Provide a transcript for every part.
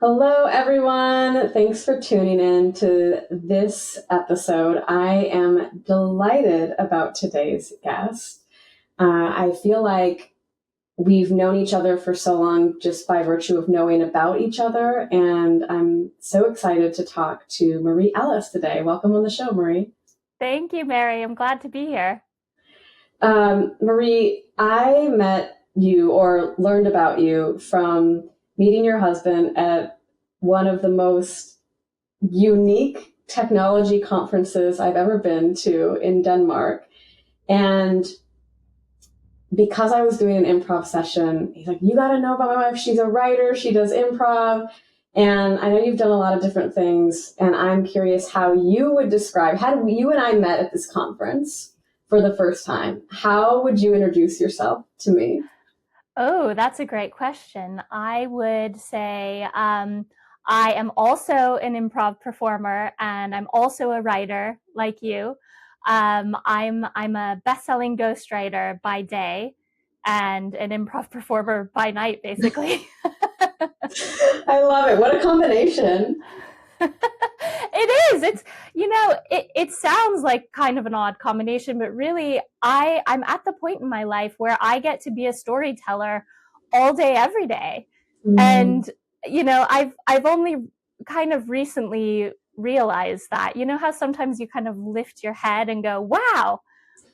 Hello, everyone. Thanks for tuning in to this episode. I am delighted about today's guest. I feel like we've known each other for so long just by virtue of knowing about each other, and I'm so excited to talk to Marie Ellis today. Welcome on the show, Marie. Thank you, Mary. I'm glad to be here. Marie, I met you or learned about you from meeting your husband at one of the most unique technology conferences I've ever been to in Denmark. And because I was doing an improv session, he's like, "You got to know about my wife. She's a writer. She does improv. And I know you've done a lot of different things. And I'm curious how you would describe, how did you and I met at this conference for the first time? How would you introduce yourself to me?" Oh, that's a great question. I would say I am also an improv performer and I'm also a writer like you. I'm a best-selling ghostwriter by day and an improv performer by night, basically. I love it. What a combination. It is. It sounds like kind of an odd combination, but really I'm at the point in my life where I get to be a storyteller all day, every day. Mm, And I've only kind of recently realized that. You know how sometimes you kind of lift your head and go, wow,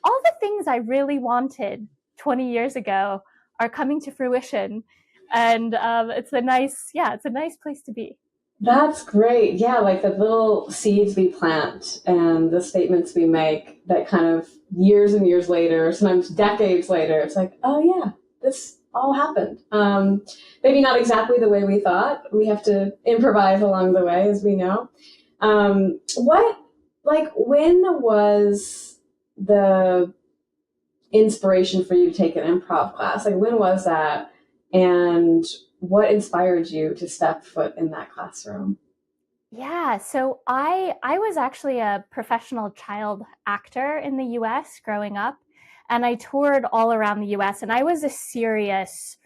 all the things I really wanted 20 years ago are coming to fruition. And it's a nice place to be. that's great. Yeah, like the little seeds we plant and the statements we make that kind of years and years later, sometimes decades later, it's like, oh yeah, this all happened. Maybe not exactly the way we thought. We have to improvise along the way, as we know. When was the inspiration for you to take an improv class? Like, when was that? And what inspired you to step foot in that classroom? Yeah, so I was actually a professional child actor in the US growing up, and I toured all around the US, and I was a serious,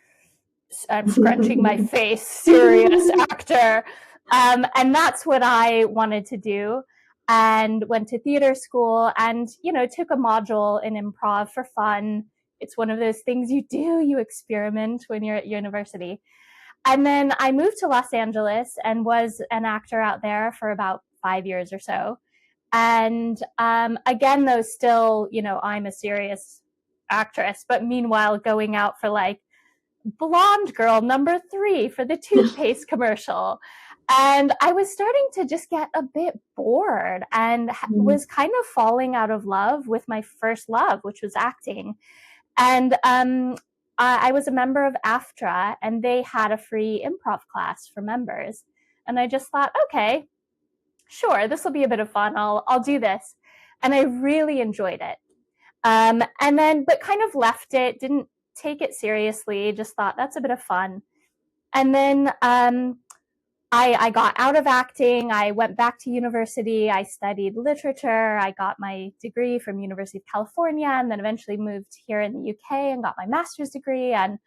I'm scrunching my face, serious actor. And that's what I wanted to do. And went to theater school and, took a module in improv for fun. It's one of those things you do, you experiment when you're at university. And then I moved to Los Angeles and was an actor out there for about 5 years or so. And again, though, still, I'm a serious actress, but meanwhile, going out for like blonde girl number 3 for the toothpaste commercial. And I was starting to just get a bit bored and was kind of falling out of love with my first love, which was acting. And I was a member of AFTRA, and they had a free improv class for members. And I just thought, okay, sure, this will be a bit of fun. I'll do this, and I really enjoyed it. And then, but kind of left it, didn't take it seriously. Just thought that's a bit of fun. And then I got out of acting. I went back to university. I studied literature. I got my degree from University of California, and then eventually moved here in the UK and got my master's degree. And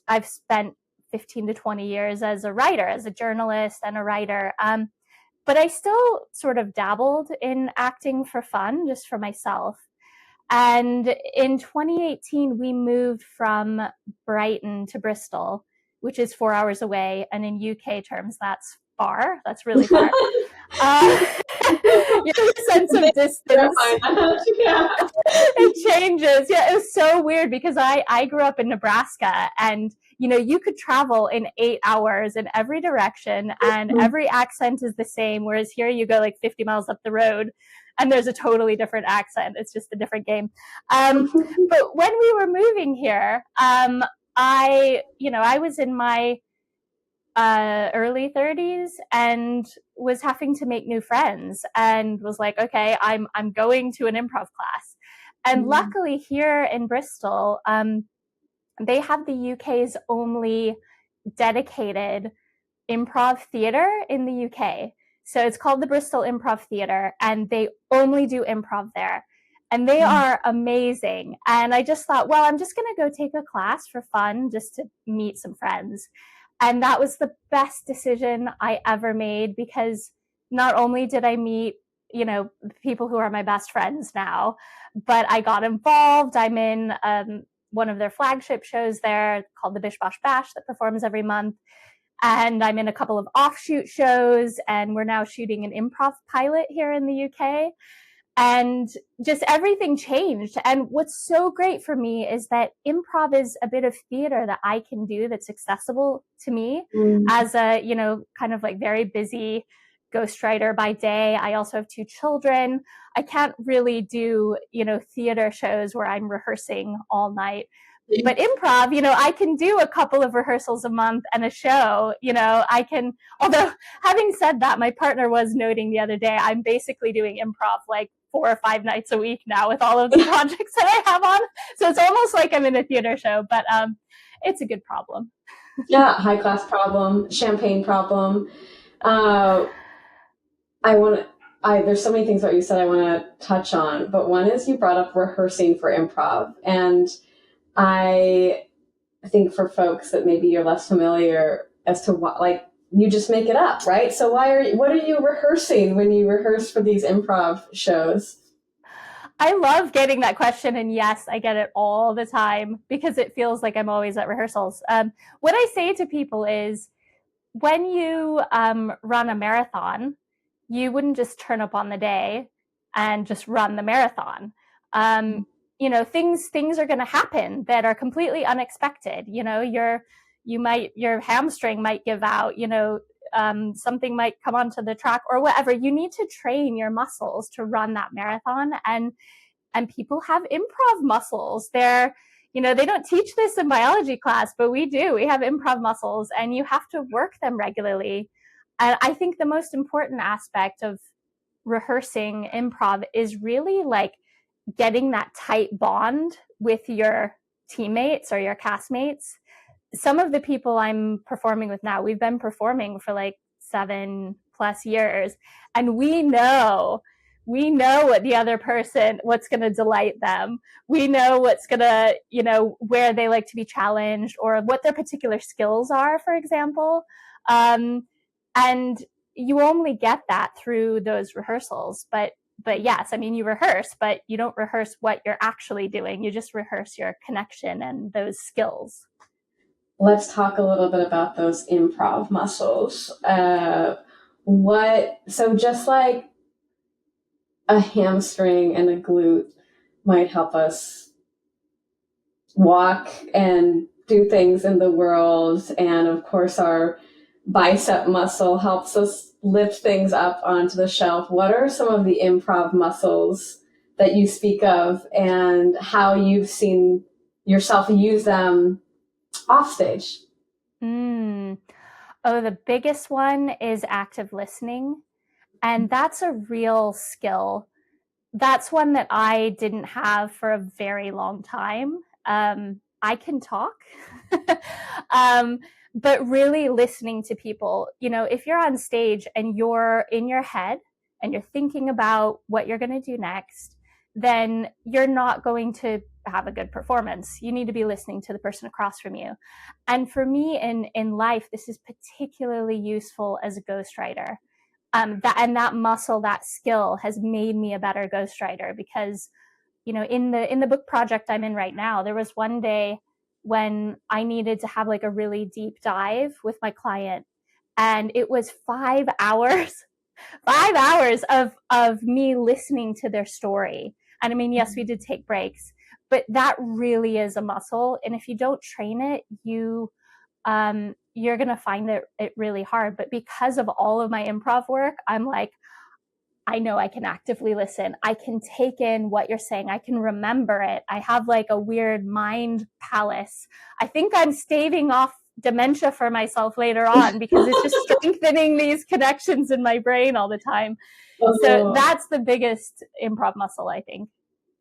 I've spent 15 to 20 years as a writer, as a journalist and a writer. But I still sort of dabbled in acting for fun, just for myself. And in 2018, we moved from Brighton to Bristol, which is 4 hours away. And in UK terms, that's far. That's really far. Uh, your sense of distance, Yeah. it changes. Yeah, it was so weird because I grew up in Nebraska, and you could travel in 8 hours in every direction and every accent is the same, whereas here you go like 50 miles up the road and there's a totally different accent. It's just a different game. But when we were moving here, I was in my early 30s and was having to make new friends, and was like, okay, I'm going to an improv class. And luckily here in Bristol, they have the UK's only dedicated improv theater in the UK. So it's called the Bristol Improv Theater, and they only do improv there. And they are amazing. And I just thought, well, I'm just going to go take a class for fun, just to meet some friends. And that was the best decision I ever made, because not only did I meet, people who are my best friends now, but I got involved. I'm in one of their flagship shows there called the Bish Bosh Bash that performs every month. And I'm in a couple of offshoot shows, and we're now shooting an improv pilot here in the UK. And just everything changed. And what's so great for me is that improv is a bit of theater that I can do that's accessible to me as a, kind of like very busy ghostwriter by day. I also have 2 children. I can't really do, theater shows where I'm rehearsing all night. But improv, I can do a couple of rehearsals a month and a show. I can, although having said that, my partner was noting the other day, I'm basically doing improv like 4 or 5 nights a week now with all of the projects that I have on. So it's almost like I'm in a theater show, but it's a good problem. Yeah, high class problem, champagne problem. There's so many things that you said I want to touch on, but one is you brought up rehearsing for improv. And I think for folks that maybe you're less familiar as to what, like, you just make it up, right? So what are you rehearsing when you rehearse for these improv shows? I love getting that question. And yes, I get it all the time because it feels like I'm always at rehearsals. What I say to people is, when you run a marathon, you wouldn't just turn up on the day and just run the marathon. Things are going to happen that are completely unexpected. Your hamstring might give out, something might come onto the track or whatever. You need to train your muscles to run that marathon. And people have improv muscles. They don't teach this in biology class, but we do. We have improv muscles, and you have to work them regularly. And I think the most important aspect of rehearsing improv is really like getting that tight bond with your teammates or your castmates. Some of the people I'm performing with now, we've been performing for like 7+ years, and we know what the other person, what's going to delight them. We know what's going to, where they like to be challenged or what their particular skills are, for example. And you only get that through those rehearsals. But yes, I mean, you rehearse, but you don't rehearse what you're actually doing. You just rehearse your connection and those skills. Let's talk a little bit about those improv muscles. So just like a hamstring and a glute might help us walk and do things in the world, and of course our bicep muscle helps us lift things up onto the shelf. What are some of the improv muscles that you speak of, and how you've seen yourself use them off stage? Oh, the biggest one is active listening. And that's a real skill. That's one that I didn't have for a very long time. I can talk, but really listening to people. If you're on stage and you're in your head and you're thinking about what you're going to do next, then you're not going to have a good performance. You need to be listening to the person across from you. And for me in life, this is particularly useful as a ghostwriter. That muscle, that skill has made me a better ghostwriter, because, in the book project I'm in right now, there was one day when I needed to have like a really deep dive with my client, and it was 5 hours, 5 hours of me listening to their story. And I mean, yes, we did take breaks, but that really is a muscle. And if you don't train it, you're going to find it really hard. But because of all of my improv work, I'm like, I know I can actively listen. I can take in what you're saying. I can remember it. I have like a weird mind palace. I think I'm staving off dementia for myself later on because it's just strengthening these connections in my brain all the time. So that's the biggest improv muscle, I think.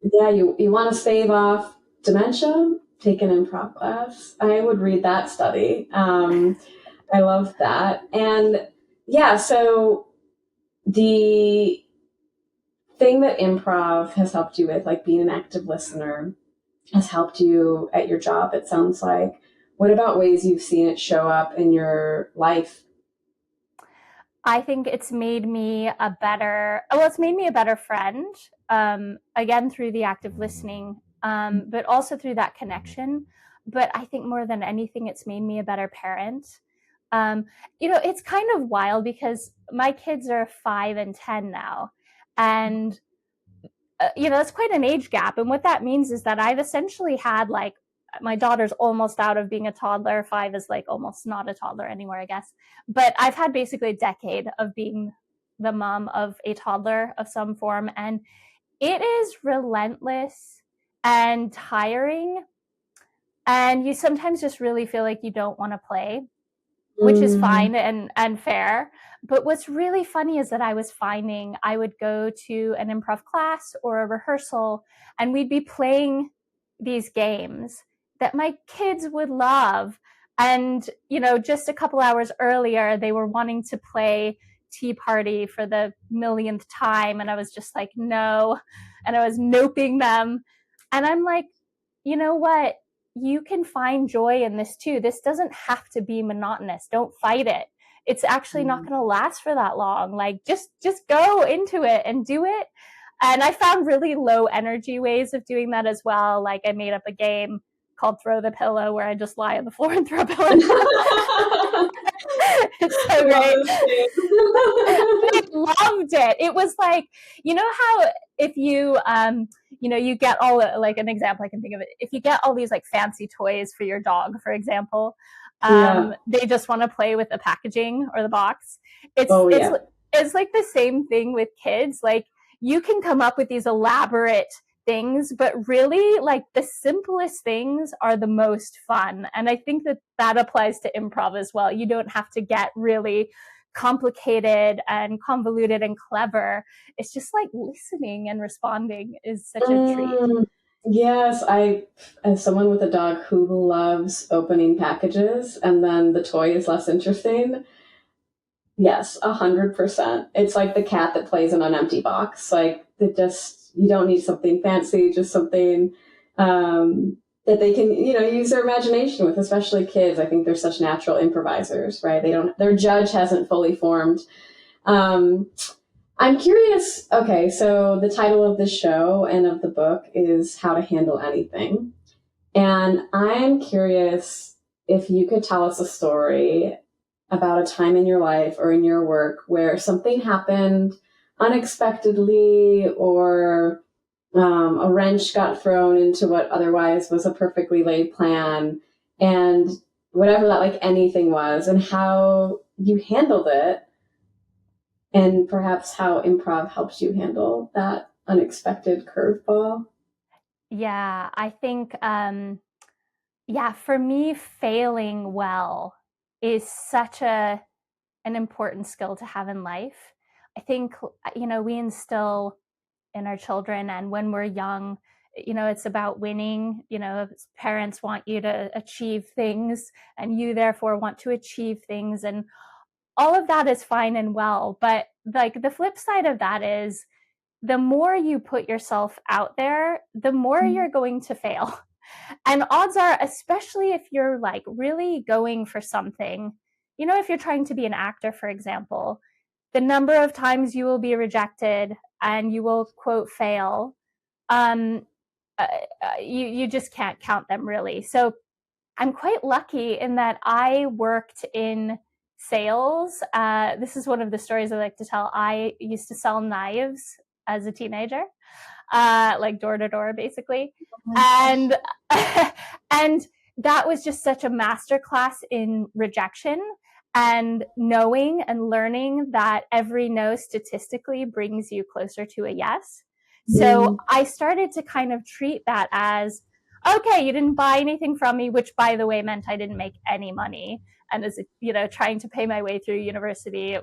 Yeah, you want to stave off dementia? Take an improv class. I would read that study. I love that. And yeah, so the thing that improv has helped you with, like being an active listener, has helped you at your job, it sounds like. what about ways you've seen it show up in your life? I think it's made me a better, well, it's made me a better friend, again, through the active listening, but also through that connection. But I think more than anything, it's made me a better parent. Um, it's kind of wild because my kids are 5 and 10 now. And, that's quite an age gap. And what that means is that I've essentially had like, my daughter's almost out of being a toddler. 5 is like almost not a toddler anymore, I guess. But I've had basically a decade of being the mom of a toddler of some form. And it is relentless and tiring. And you sometimes just really feel like you don't want to play, which is fine and fair. But what's really funny is that I was finding I would go to an improv class or a rehearsal, and we'd be playing these games that my kids would love. And, just a couple hours earlier, they were wanting to play Tea Party for the millionth time. And I was just like, no. And I was noping them. And I'm like, you know what? You can find joy in this too. This doesn't have to be monotonous. Don't fight it. It's actually not going to last for that long. Like just go into it and do it. And I found really low energy ways of doing that as well. Like I made up a game called Throw the Pillow where I just lie on the floor and throw a pillow. It's so great. I loved it. It was like, how if you you get all, like an example I can think of it, if you get all these like fancy toys for your dog, for example, they just want to play with the packaging or the box. It's like the same thing with kids. Like you can come up with these elaborate things, but really like the simplest things are the most fun. And I think that applies to improv as well. You don't have to get really complicated and convoluted and clever. It's just like listening and responding is such a treat. Yes, as someone with a dog who loves opening packages and then the toy is less interesting, yes, 100%. It's like the cat that plays in an empty box. Like you don't need something fancy, just something that they can, use their imagination with, especially kids. I think they're such natural improvisers, right? Their judge hasn't fully formed. I'm curious. Okay, so the title of the show and of the book is How to Handle Anything. And I'm curious if you could tell us a story about a time in your life or in your work where something happened unexpectedly, or a wrench got thrown into what otherwise was a perfectly laid plan, and whatever that like anything was, and how you handled it, and perhaps how improv helps you handle that unexpected curveball. Yeah, I think, for me, failing well is such an important skill to have in life. I think, we instill in our children, and when we're young, it's about winning. Parents want you to achieve things, and you therefore want to achieve things. And all of that is fine and well. But like the flip side of that is the more you put yourself out there, the more you're going to fail. And odds are, especially if you're like really going for something, if you're trying to be an actor, for example, the number of times you will be rejected and you will, quote, fail, you just can't count them really. So I'm quite lucky in that I worked in sales. This is one of the stories I like to tell. I used to sell knives as a teenager, like door to door, basically. And and that was just such a masterclass in rejection and knowing and learning that every no statistically brings you closer to a yes. So I started to kind of treat that as, okay, you didn't buy anything from me, which by the way meant I didn't make any money. And as trying to pay my way through university,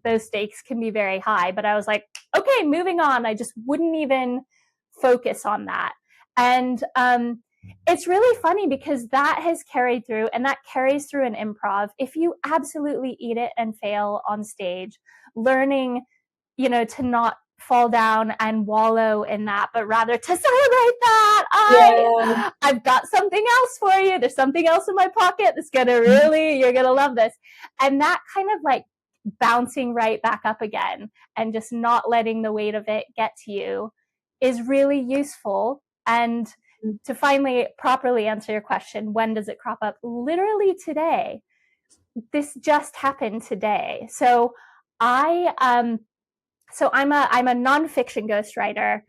those stakes can be very high. But I was like, okay, moving on. I just wouldn't even focus on that. And it's really funny because that has carried through, and that carries through in improv. If you absolutely eat it and fail on stage, learning, to not fall down and wallow in that, but rather to celebrate that. Yeah. I've got something else for you. There's something else in my pocket that's gonna you're gonna love this. And that kind of like bouncing right back up again and just not letting the weight of it get to you is really useful. And to finally properly answer your question, when does it crop up? Literally today. This just happened today. So I'm a nonfiction ghostwriter,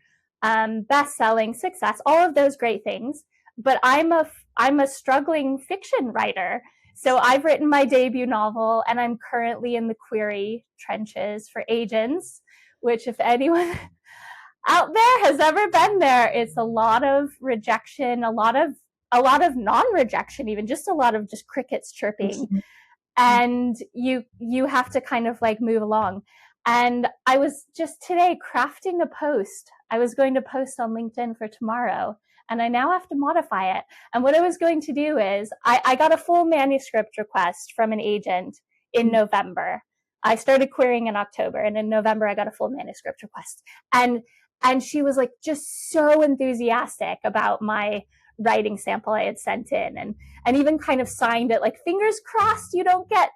best-selling, success, all of those great things. But I'm a struggling fiction writer. So I've written my debut novel, and I'm currently in the query trenches for agents. Which, if anyone out there has ever been there, it's a lot of rejection, a lot of non-rejection, even just a lot of just crickets chirping. And you have to kind of like move along. And I was just today crafting a post. I was going to post on LinkedIn for tomorrow, and I now have to modify it. And what I was going to do is I got a full manuscript request from an agent in November. I started querying in October, and in November I got a full manuscript request. And she was like just so enthusiastic about my writing sample I had sent in, and even kind of signed it like, fingers crossed you don't get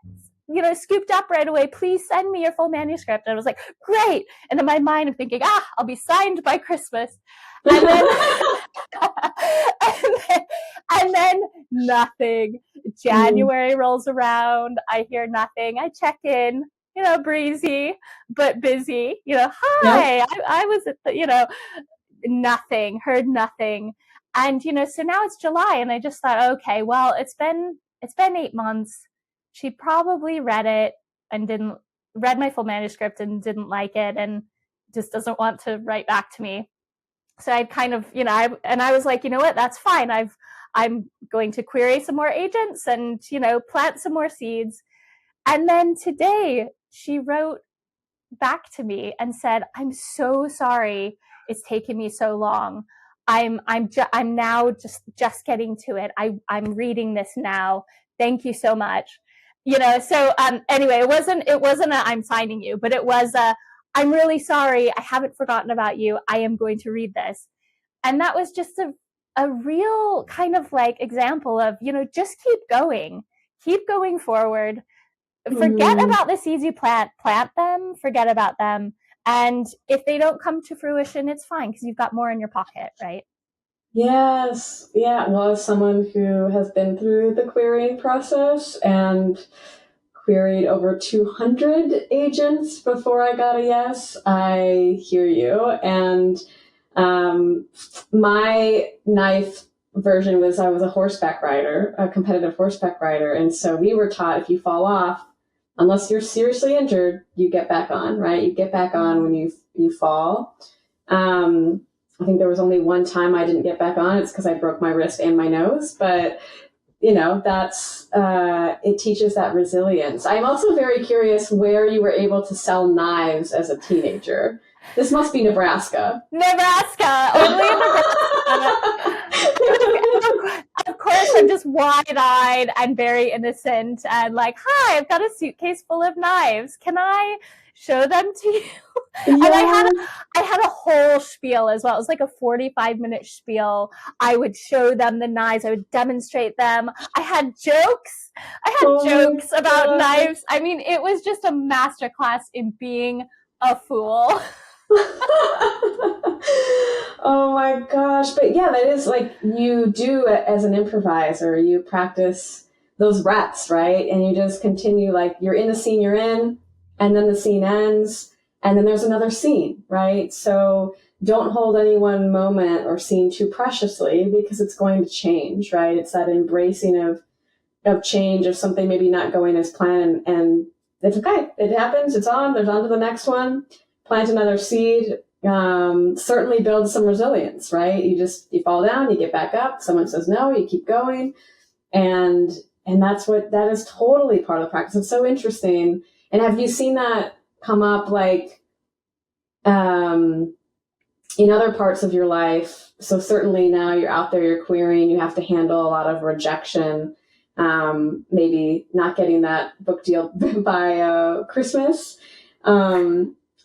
scooped up right away. Please send me your full manuscript. And I was like, great. And in my mind, I'm thinking, I'll be signed by Christmas. And then, and then nothing. January rolls around. I hear nothing. I check in, breezy, but busy, hi, yeah. I was at the, nothing, heard nothing. And, so now it's July, and I just thought, okay, well, it's been 8 months. She probably read it and read my full manuscript and didn't like it, and just doesn't want to write back to me. So I'd kind of, I was like, you know what, that's fine. I'm going to query some more agents and, plant some more seeds. And then today she wrote back to me and said, I'm so sorry it's taken me so long. I'm now just getting to it. I'm reading this now. Thank you so much. So anyway, it wasn't a I'm signing you, but it was a I'm really sorry. I haven't forgotten about you. I am going to read this. And that was just a real kind of like example of, just keep going forward. Forget about the seeds you plant them, forget about them. And if they don't come to fruition, it's fine, because you've got more in your pocket, right? Yes. Yeah. Well, as someone who has been through the querying process and queried over 200 agents before I got a yes, I hear you. And my ninth version was I was a horseback rider, a competitive horseback rider. And so we were taught, if you fall off, unless you're seriously injured, you get back on, right? You get back on when you fall. I think there was only one time I didn't get back on. It's because I broke my wrist and my nose. But, that's, it teaches that resilience. I'm also very curious where you were able to sell knives as a teenager. This must be Nebraska. Nebraska. Only in Nebraska. Of course, I'm just wide-eyed and very innocent and like, hi, I've got a suitcase full of knives. Can I show them to you? Yeah. And I had a whole spiel as well. It was like a 45-minute spiel. I would show them the knives. I would demonstrate them. I had jokes. Jokes about knives. I mean, it was just a masterclass in being a fool. Oh my gosh. But yeah, that is like, you do it as an improviser, you practice those reps, right? And you just continue, like, you're in the scene you're in, and then the scene ends, and then there's another scene, right? So don't hold any one moment or scene too preciously, because it's going to change, right? It's that embracing of change, of something maybe not going as planned, and it's okay. It happens. There's on to the next one. Plant another seed. Certainly build some resilience, right? You fall down, you get back up. Someone says no, you keep going. And that is totally part of the practice. It's so interesting. And have you seen that come up like, in other parts of your life? So certainly now you're out there, you're querying, you have to handle a lot of rejection. Maybe not getting that book deal by Christmas.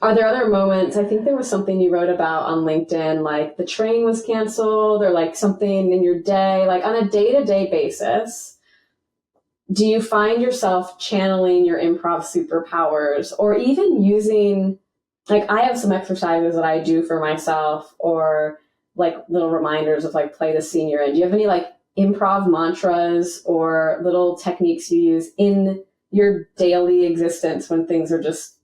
Are there other moments? I think there was something you wrote about on LinkedIn, like the train was canceled or like something in your day, like on a day-to-day basis. Do you find yourself channeling your improv superpowers or even using, like, I have some exercises that I do for myself or like little reminders of like play the scene you're in. Do you have any like improv mantras or little techniques you use in your daily existence when things are just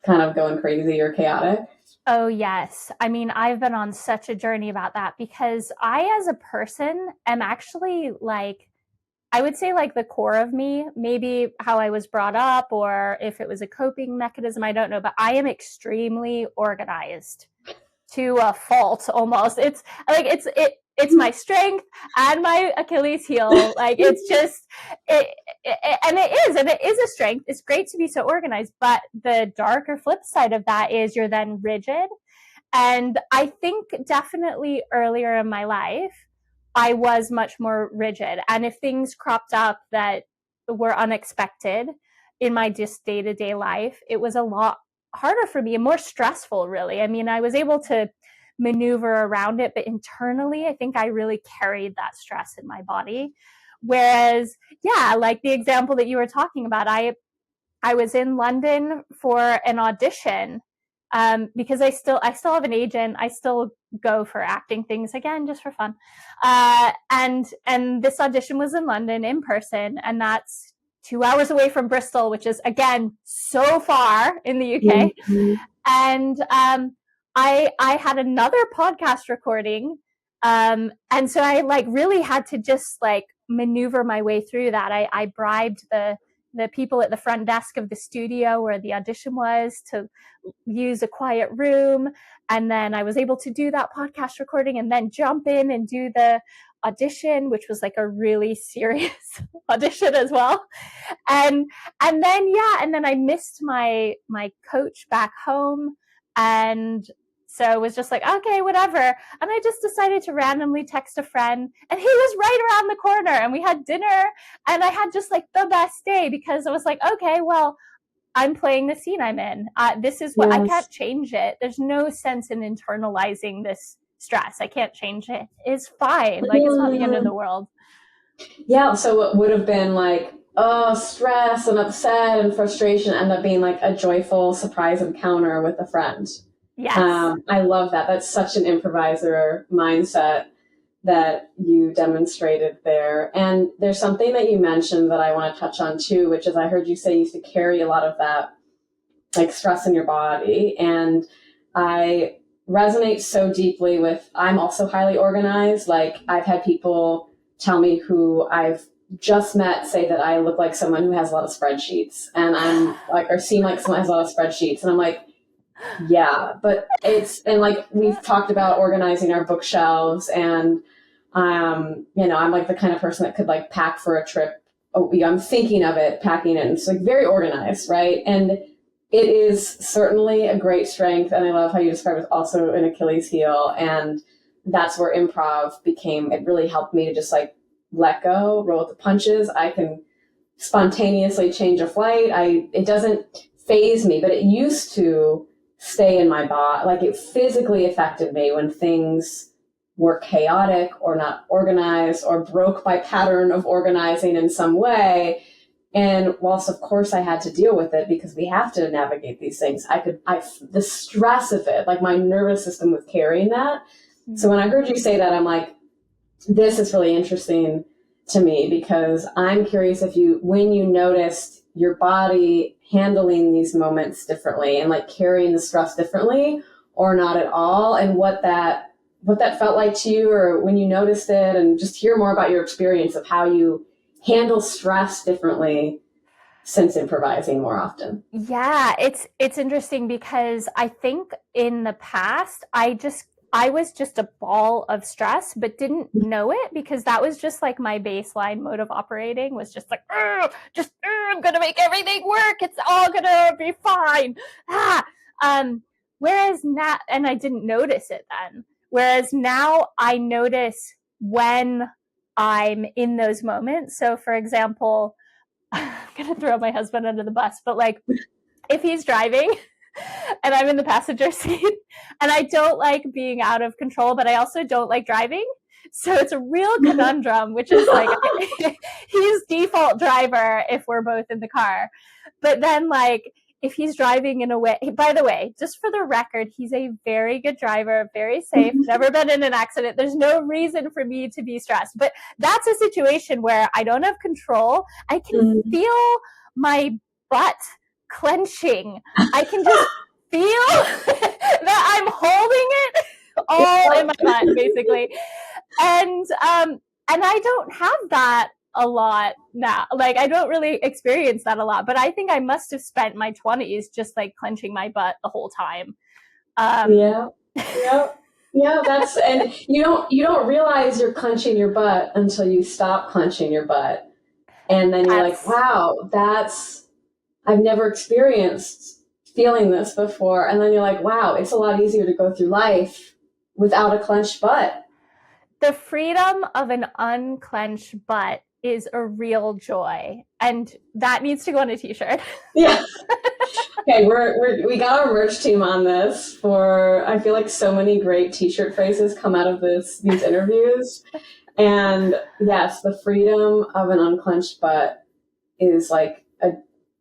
kind of going crazy or chaotic? Oh, yes. I mean, I've been on such a journey about that because I, as a person, am actually like, I would say like the core of me, maybe how I was brought up or if it was a coping mechanism, I don't know, but I am extremely organized to a fault almost. It's like it's my strength and my Achilles heel. Like it's just and it is a strength. It's great to be so organized, but the darker flip side of that is you're then rigid. And I think definitely earlier in my life, I was much more rigid. And if things cropped up that were unexpected in my just day to day life, it was a lot harder for me and more stressful, really. I mean, I was able to maneuver around it, but internally, I think I really carried that stress in my body. Whereas, yeah, like the example that you were talking about, I was in London for an audition because I still have an agent. I still go for acting things again just for fun. And this audition was in London in person, and that's 2 hours away from Bristol, which is again so far in the UK. Mm-hmm. And I had another podcast recording, and so I like really had to just like maneuver my way through that. I bribed the people at the front desk of the studio where the audition was to use a quiet room. And then I was able to do that podcast recording and then jump in and do the audition, which was like a really serious audition as well. And and then I missed my coach back home. And so it was just like, okay, whatever. And I just decided to randomly text a friend, and he was right around the corner, and we had dinner, and I had just like the best day because I was like, okay, well, I'm playing the scene I'm in. This is what I Yes. can't change it. There's no sense in internalizing this stress. I can't change it. It's fine. Like it's not the end of the world. Yeah, so it would have been like, oh, stress and upset and frustration end up being like a joyful surprise encounter with a friend. Yes. I love that. That's such an improviser mindset that you demonstrated there. And there's something that you mentioned that I want to touch on too, which is I heard you say you used to carry a lot of that like stress in your body. And I resonate so deeply with, I'm also highly organized. Like I've had people tell me who I've just met say that I look like someone who has a lot of spreadsheets and I'm like, or seem like someone has a lot of spreadsheets. And I'm like, yeah, but it's, and like we've talked about organizing our bookshelves and, you know, I'm like the kind of person that could like pack for a trip. Oh, yeah, I'm thinking of it, packing it. And it's like very organized, right? And it is certainly a great strength. And I love how you describe it also an Achilles heel. And that's where improv became, it really helped me to just like let go, roll with the punches. I can spontaneously change a flight. It doesn't phase me, but it used to stay in my body. Like it physically affected me when things were chaotic or not organized or broke my pattern of organizing in some way. And whilst of course I had to deal with it because we have to navigate these things, the stress of it, like my nervous system was carrying that. Mm-hmm. So when I heard you say that, I'm like, this is really interesting to me because I'm curious if when you noticed your body handling these moments differently and like carrying the stress differently or not at all, and what that felt like to you or when you noticed it, and just hear more about your experience of how you handle stress differently since improvising more often. Yeah, it's interesting because I think in the past I was just a ball of stress, but didn't know it because that was just like my baseline mode of operating was just like, I'm going to make everything work. It's all going to be fine. Whereas now, and I didn't notice it then, whereas now I notice when I'm in those moments. So for example, I'm going to throw my husband under the bus, but like if he's driving and I'm in the passenger seat. And I don't like being out of control, but I also don't like driving. So it's a real conundrum, which is like he's default driver if we're both in the car. But then like if he's driving in a way, by the way, just for the record, he's a very good driver, very safe, never been in an accident. There's no reason for me to be stressed. But that's a situation where I don't have control. I can feel my butt clenching. I can just feel that I'm holding it all in my butt, basically. And I don't have that a lot now. Like I don't really experience that a lot, but I think I must have spent my 20s just like clenching my butt the whole time. Yeah. That's, and you don't realize you're clenching your butt until you stop clenching your butt, and then you're like, wow, I've never experienced feeling this before, and then you're like, wow, it's a lot easier to go through life without a clenched butt. The freedom of an unclenched butt is a real joy, and that needs to go on a t-shirt. Yeah. Okay, we got our merch team on this for, I feel like so many great t-shirt phrases come out of these interviews. And yes, the freedom of an unclenched butt is like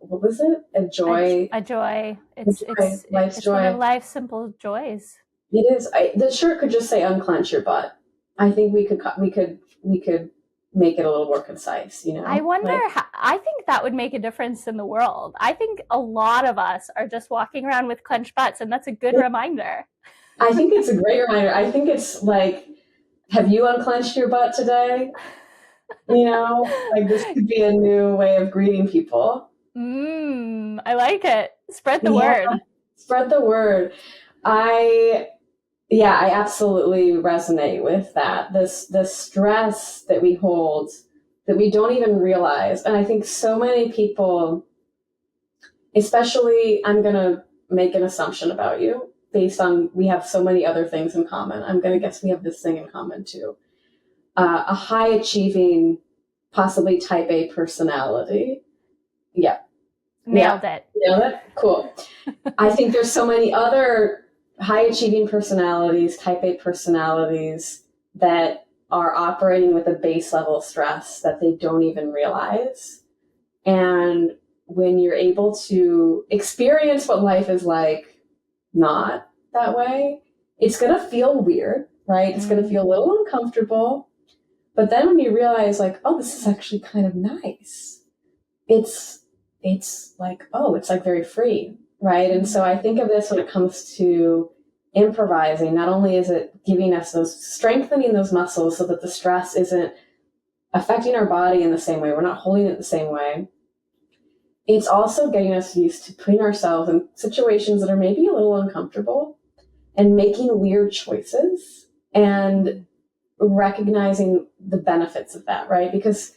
what was it? A joy. A joy. It's joy. One of life's simple joys. It is. The shirt could just say "unclench your butt." I think we could make it a little more concise. I wonder. I think that would make a difference in the world. I think a lot of us are just walking around with clenched butts, and that's a good reminder. I think it's a great reminder. I think it's like, have you unclenched your butt today? Like this could be a new way of greeting people. I like it. Spread the word. Spread the word. I absolutely resonate with that. The stress that we hold that we don't even realize. And I think so many people, especially, I'm going to make an assumption about you based on we have so many other things in common. I'm going to guess we have this thing in common too. A high achieving, possibly type A personality. Yeah. Nailed it. Cool. I think there's so many other high achieving personalities, type A personalities that are operating with a base level stress that they don't even realize. And when you're able to experience what life is like, not that way, it's going to feel weird, right? It's going to feel a little uncomfortable. But then when you realize like, oh, this is actually kind of nice. It's like, oh, it's like very free, right? And so I think of this when it comes to improvising. Not only is it giving us strengthening those muscles so that the stress isn't affecting our body in the same way, we're not holding it the same way. It's also getting us used to putting ourselves in situations that are maybe a little uncomfortable and making weird choices and recognizing the benefits of that, right? Because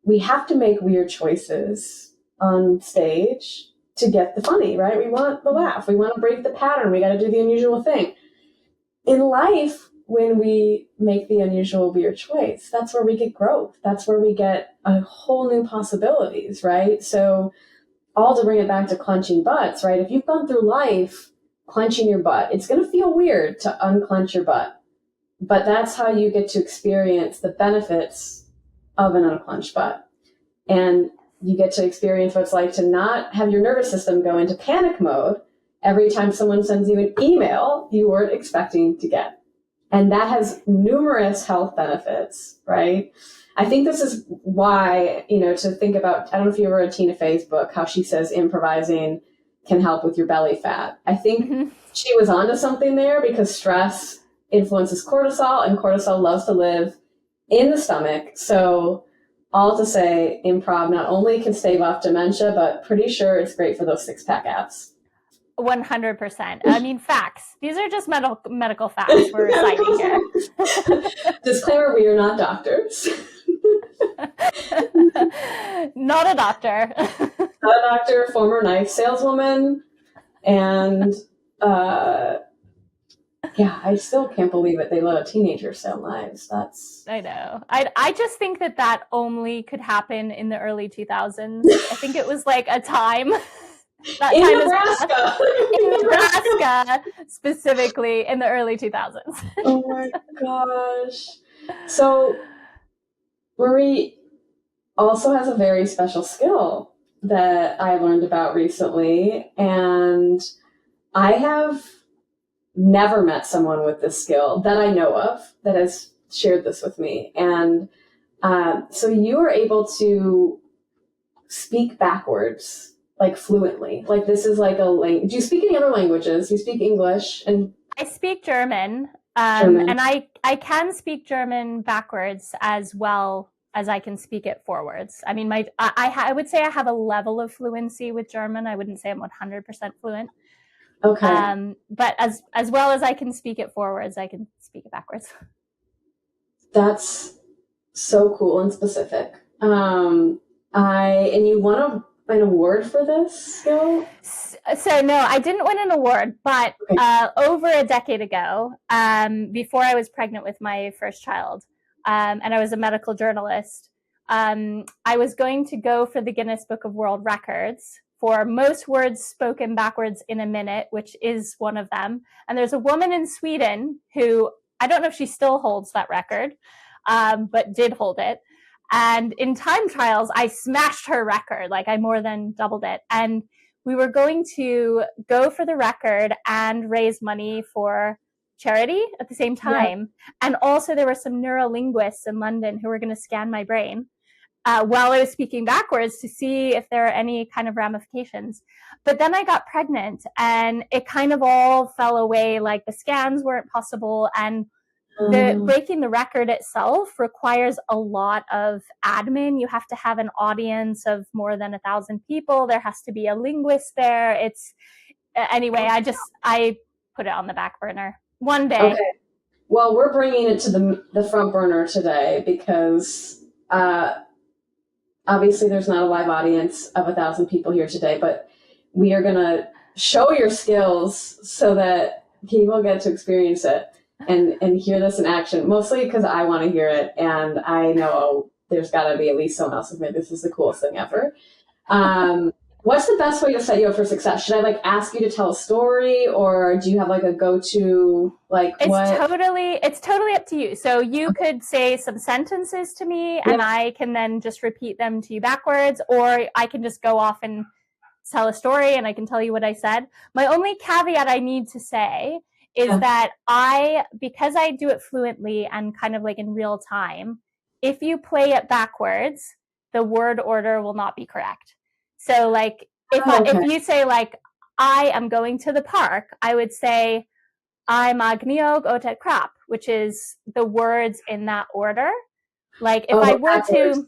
we have to make weird choices on stage to get the funny, right? We want the laugh. We want to break the pattern. We got to do the unusual thing. In life, when we make the unusual weird choice, that's where we get growth. That's where we get a whole new possibilities, right? So all to bring it back to clenching butts, right? If you've gone through life clenching your butt, it's going to feel weird to unclench your butt. But that's how you get to experience the benefits of an unclenched butt. And you get to experience what it's like to not have your nervous system go into panic mode every time someone sends you an email you weren't expecting to get. And that has numerous health benefits, right? I think this is why, to think about, I don't know if you ever read Tina Fey's book, how she says improvising can help with your belly fat. I think she was onto something there because stress influences cortisol, and cortisol loves to live in the stomach. So all to say, improv not only can stave off dementia, but pretty sure it's great for those six-pack abs. 100%. I mean, facts. These are just medical facts we're citing here. Disclaimer, we are not doctors. Not a doctor. Not a doctor, former knife saleswoman. And I still can't believe it. They let a teenager sell knives. I know. I just think that only could happen in the early 2000s. I think it was like a time That In time has Nebraska. passed. In Nebraska, specifically in the early 2000s. Oh my gosh. So Marie also has a very special skill that I learned about recently, and I have never met someone with this skill that I know of that has shared this with me. And so you are able to speak backwards, like fluently. Like this is like a language. Do you speak any other languages? You speak English and I speak German, German. and I can speak German backwards as well as I can speak it forwards. I mean, I would say I have a level of fluency with German. I wouldn't say I'm 100% fluent. Okay. But as well as I can speak it forwards, I can speak it backwards. That's so cool and specific. And you won an award for this skill? So no, I didn't win an award, but Okay. over a decade ago, before I was pregnant with my first child, and I was a medical journalist, I was going to go for the Guinness Book of World Records for most words spoken backwards in a minute, which is one of them. And there's a woman in Sweden who, I don't know if she still holds that record, but did hold it. And in time trials, I smashed her record. Like I more than doubled it. And we were going to go for the record and raise money for charity at the same time. Yeah. And also there were some neurolinguists in London who were going to scan my brain while I was speaking backwards to see if there are any kind of ramifications. But then I got pregnant and it kind of all fell away. Like the scans weren't possible, and breaking the record itself requires a lot of admin. You have to have an audience of more than 1,000 people. There has to be a linguist there. It's anyway, I put it on the back burner one day. Okay. Well, we're bringing it to the front burner today because obviously there's not a live audience of 1,000 people here today, but we are going to show your skills so that people get to experience it and hear this in action, mostly because I want to hear it. And I know there's got to be at least someone else who's made this is the coolest thing ever. What's the best way to set you up for success? Should I like ask you to tell a story, or do you have like a go-to like It's totally up to you. So you could say some sentences to me and I can then just repeat them to you backwards, or I can just go off and tell a story and I can tell you what I said. My only caveat I need to say is that because I do it fluently and kind of like in real time, if you play it backwards, the word order will not be correct. So like if you say like, I am going to the park, I would say, I'm agniog otet krap, which is the words in that order. Like if I were to,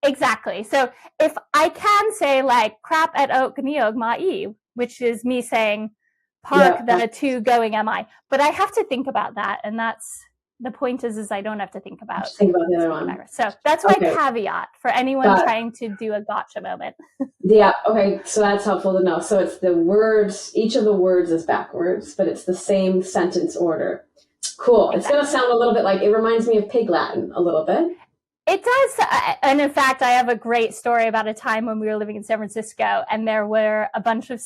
exactly. So if I can say like krap et ogniog ma'i, which is me saying park the two going mi, but I have to think about that, and that's the point is I don't have to think about the other one. So that's my caveat for anyone trying to do a gotcha moment. Yeah, okay, so that's helpful to know. So it's the words, each of the words is backwards, but it's the same sentence order. Cool. Exactly. It's going to sound a little bit like, it reminds me of Pig Latin a little bit. It does. And in fact, I have a great story about a time when we were living in San Francisco and there were a bunch of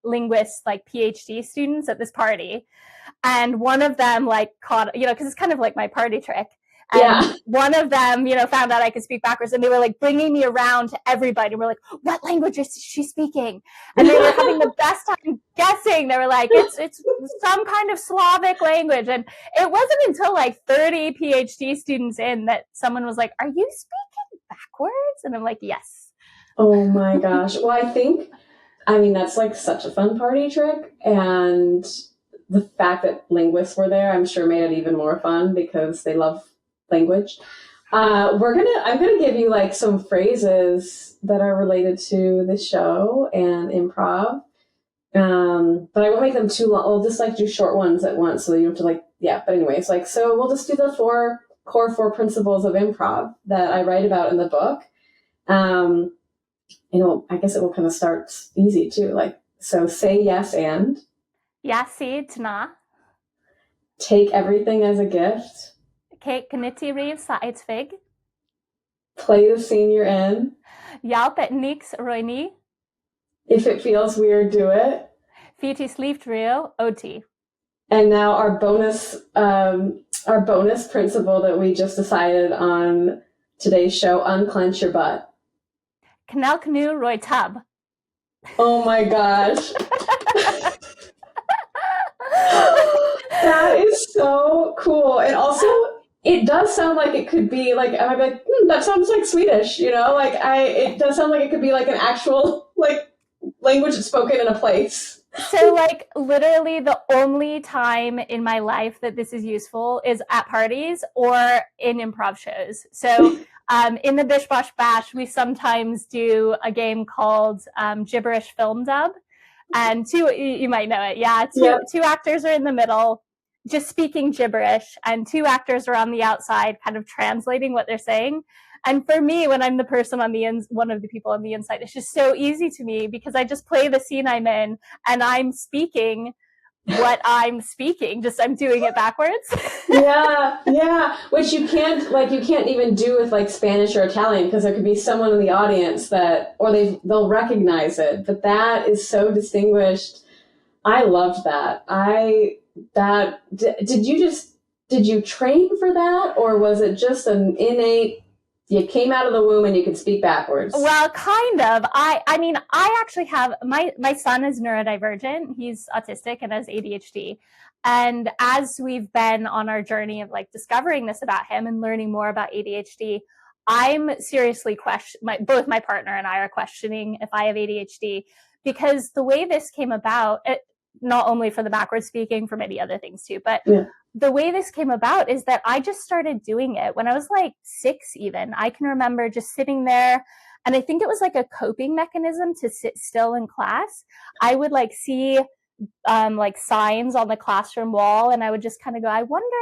linguists, like PhD students at this party. And one of them like caught, because it's kind of like my party trick. And one of them, found out I could speak backwards, and they were like bringing me around to everybody. And we're like, what language is she speaking? And they were having the best time guessing. They were like, it's some kind of Slavic language. And it wasn't until like 30 PhD students in that someone was like, are you speaking backwards? And I'm like, yes. Oh my gosh. Well, I mean, that's like such a fun party trick. And the fact that linguists were there, I'm sure made it even more fun because they love language. I'm gonna give you like some phrases that are related to the show and improv. But I won't make them too long. We'll just like do short ones at once so that you have to like, but anyways, like, so we'll just do the core four principles of improv that I write about in the book. I guess it will kind of start easy too. Like, so say yes and. Yasi tna. Take everything as a gift. Kate Knitty Reeves Saidsvig. Play the scene you're in. Yalp at Nix Roini. If it feels weird, do it. Fiti sleeved real, OT. And now our bonus principle that we just decided on today's show, unclench your butt. Canal canoe Roy Tub. Oh my gosh. That is so cool. And also, it does sound like it could be like, I'm like, that sounds like Swedish, you know? Like, it does sound like it could be like an actual, like, language spoken in a place. So, like, literally the only time in my life that this is useful is at parties or in improv shows. So, in the Bish Bosh Bash, we sometimes do a game called Gibberish Film Dub. And you might know it. Yeah. Two actors are in the middle just speaking gibberish, and two actors are on the outside kind of translating what they're saying. And for me, when I'm the person on the one of the people on the inside, it's just so easy to me because I just play the scene I'm in and I'm speaking what I'm speaking, just I'm doing it backwards. Yeah. Which you can't even do with like Spanish or Italian, because there could be someone in the audience they'll recognize it. But that is so distinguished. I loved that. Did you train for that, or was it just an innate, you came out of the womb and you could speak backwards? Well, kind of. I mean, I actually have, my son is neurodivergent. He's autistic and has ADHD. And as we've been on our journey of like discovering this about him and learning more about ADHD, I'm seriously both my partner and I are questioning if I have ADHD, because the way this came about, not only for the backward speaking, for many other things too, but the way this came about is that I just started doing it when I was like 6 even. I can remember just sitting there, and I think it was like a coping mechanism to sit still in class. I would like see like signs on the classroom wall, and I would just kind of go, I wonder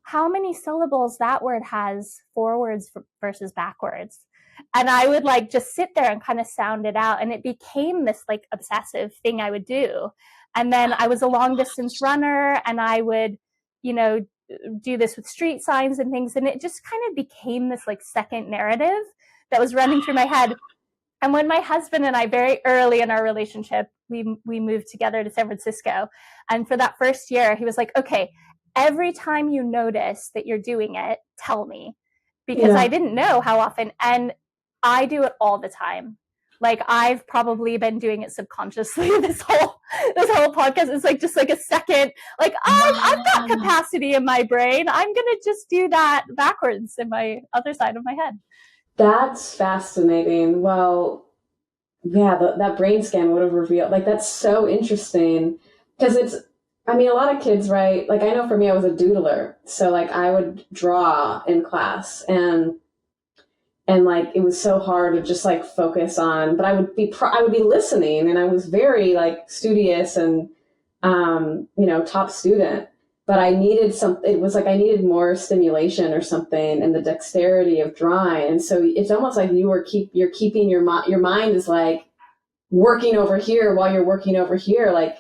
how many syllables that word has forwards versus backwards. And I would like just sit there and kind of sound it out. And it became this like obsessive thing I would do. And then I was a long distance runner, and I would, do this with street signs and things. And it just kind of became this like second narrative that was running through my head. And when my husband and I, very early in our relationship, we moved together to San Francisco. And for that first year, he was like, okay, every time you notice that you're doing it, tell me, because I didn't know how often. And I do it all the time. Like, I've probably been doing it subconsciously this whole podcast. It's like just like a second, like, I've got capacity in my brain. I'm going to just do that backwards in my other side of my head. That's fascinating. Well, yeah, that brain scan would have revealed, like, that's so interesting, because a lot of kids, right? Like, I know for me, I was a doodler. So like I would draw in class, and like, it was so hard to just like focus on, but I would be listening, and I was very like studious and, top student, but I needed it was like, I needed more stimulation or something, and the dexterity of drawing. And so it's almost like you're keeping your mind is like working over here while you're working over here, like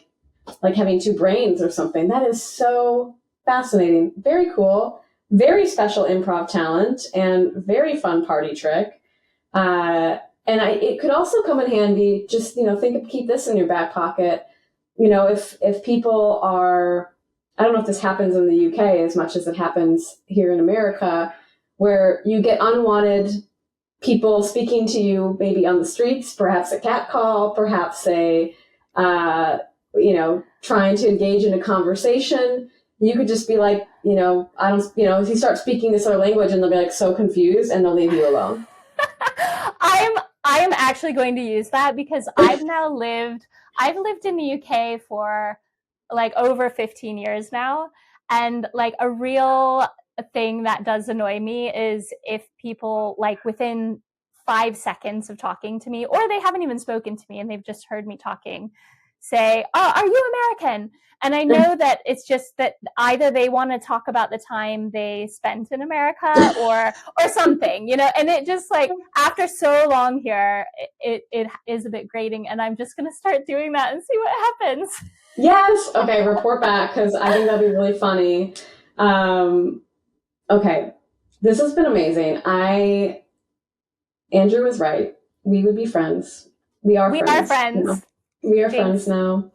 having two brains or something. That is so fascinating. Very cool. Very special improv talent, and very fun party trick. It could also come in handy, just, keep this in your back pocket. If people are, I don't know if this happens in the UK as much as it happens here in America, where you get unwanted people speaking to you, maybe on the streets, perhaps a cat call, perhaps trying to engage in a conversation. You could just be like, if you start speaking this other language, and they'll be like so confused, and they'll leave you alone. I am actually going to use that, because I've lived in the UK for like over 15 years now. And like, a real thing that does annoy me is if people, like, within 5 seconds of talking to me, or they haven't even spoken to me and they've just heard me talking, say, oh, are you American? And I know that it's just that either they want to talk about the time they spent in America or something, and it just, like, after so long here, it is a bit grating, and I'm just going to start doing that and see what happens. Yes. Okay. Report back, because I think that'd be really funny. Okay. This has been amazing. Andrew was right. We would be friends. We are We friends. are friends. We are Jinx. friends now.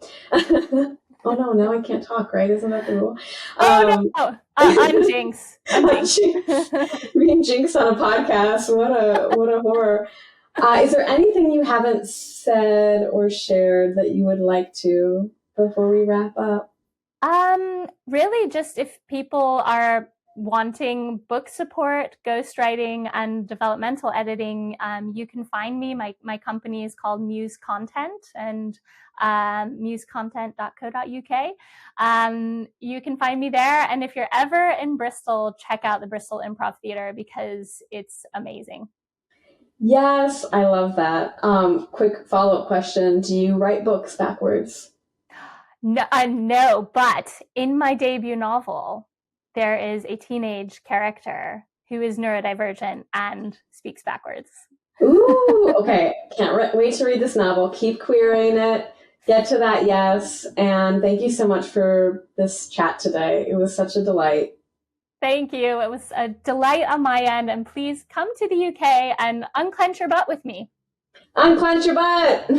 Oh no, now I can't talk, right? Isn't that the rule? Oh no, unjinx. Being jinxed on a podcast. What a horror. Is there anything you haven't said or shared that you would like to before we wrap up? Really just if people are wanting book support, ghostwriting, and developmental editing, you can find me. My company is called Muse Content, and musecontent.co.uk. You can find me there. And if you're ever in Bristol, check out the Bristol Improv Theatre because it's amazing. Yes, I love that. Quick follow-up question. Do you write books backwards? No, but in my debut novel, there is a teenage character who is neurodivergent and speaks backwards. Ooh, okay. Can't wait to read this novel. Keep querying it. Get to that yes. And thank you so much for this chat today. It was such a delight. Thank you. It was a delight on my end. And please come to the UK and unclench your butt with me. Unclench your butt!